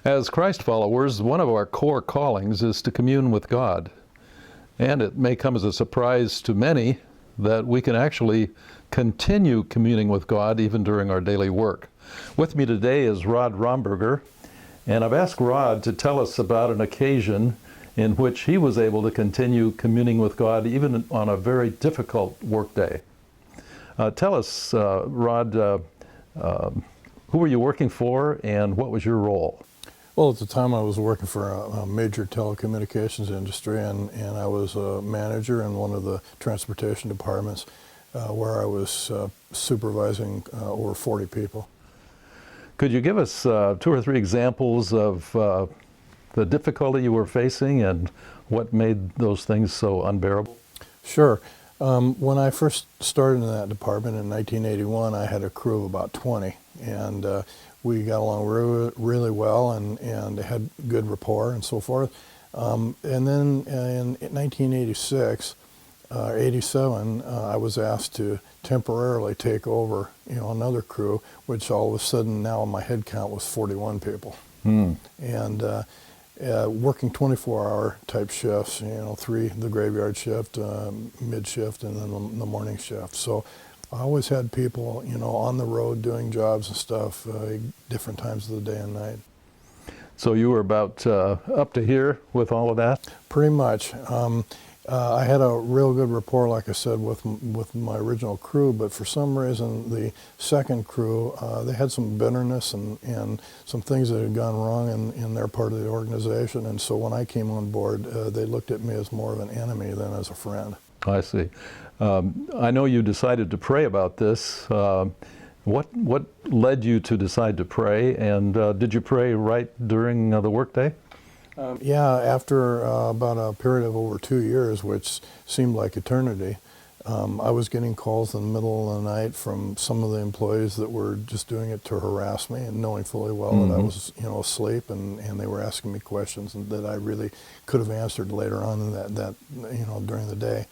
As Christ followers, one of our core callings is to commune with God. And it may come as a surprise to many that we can actually continue communing with God even during our daily work. With me today is Rod Romberger, and I've asked Rod to tell us about an occasion in which he was able to continue communing with God even on a very difficult workday. Tell us, Rod, who were you working for and what was your role? Well, at the time I was working for a major telecommunications industry, and I was a manager in one of the transportation departments where I was supervising over 40 people. Could you give us 2 or 3 examples of the difficulty you were facing and what made those things so unbearable? Sure. When I first started in that department in 1981, I had a crew of about 20, and we got along really well and had good rapport and so forth. And then in 1986, 87, I was asked to temporarily take over, another crew, which all of a sudden now my head count was 41 people. And working 24-hour type shifts, 3, the graveyard shift, mid shift, and then the morning shift. So I always had people, on the road doing jobs and stuff, different times of the day and night. So you were about up to here with all of that? Pretty much. I had a real good rapport, like I said, with my original crew, but for some reason the second crew, they had some bitterness and some things that had gone wrong in their part of the organization, and so when I came on board, they looked at me as more of an enemy than as a friend. I see. I know you decided to pray about this. What led you to decide to pray, and did you pray right during the workday? Yeah, after about a period of over 2 years, which seemed like eternity, I was getting calls in the middle of the night from some of the employees that were just doing it to harass me, and knowing fully well that I was, asleep, and they were asking me questions that I really could have answered later on in that during the day.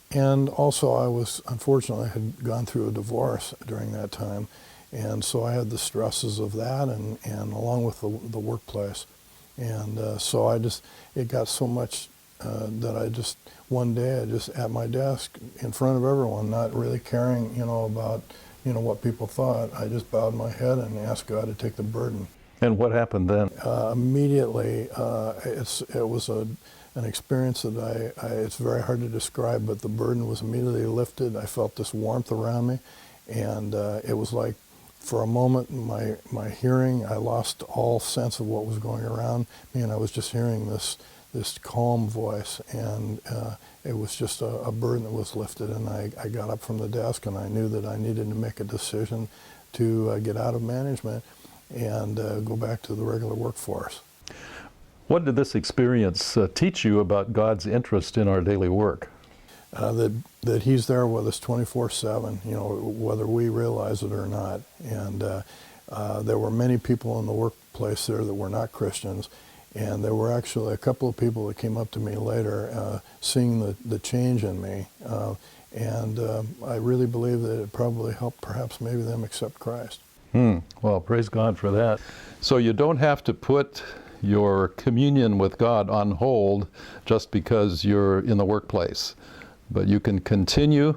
And also I was, unfortunately, had gone through a divorce during that time, and so I had the stresses of that and along with the workplace. And so it got so much that one day at my desk in front of everyone, not really caring, about, what people thought, I just bowed my head and asked God to take the burden. And what happened then? Immediately, it was an experience that it's very hard to describe, but the burden was immediately lifted. I felt this warmth around me, and it was like, for a moment, my hearing, I lost all sense of what was going around me, and I was just hearing this calm voice, and it was just a burden that was lifted, and I got up from the desk, and I knew that I needed to make a decision to get out of management and go back to the regular workforce. What did this experience teach you about God's interest in our daily work? That He's there with us 24/7, whether we realize it or not. And there were many people in the workplace there that were not Christians, and there were actually a couple of people that came up to me later, seeing the change in me, and I really believe that it probably helped perhaps maybe them accept Christ. Well, praise God for that. So you don't have to put your communion with God on hold just because you're in the workplace, but you can continue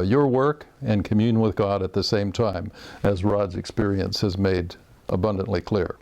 your work and commune with God at the same time, as Rod's experience has made abundantly clear.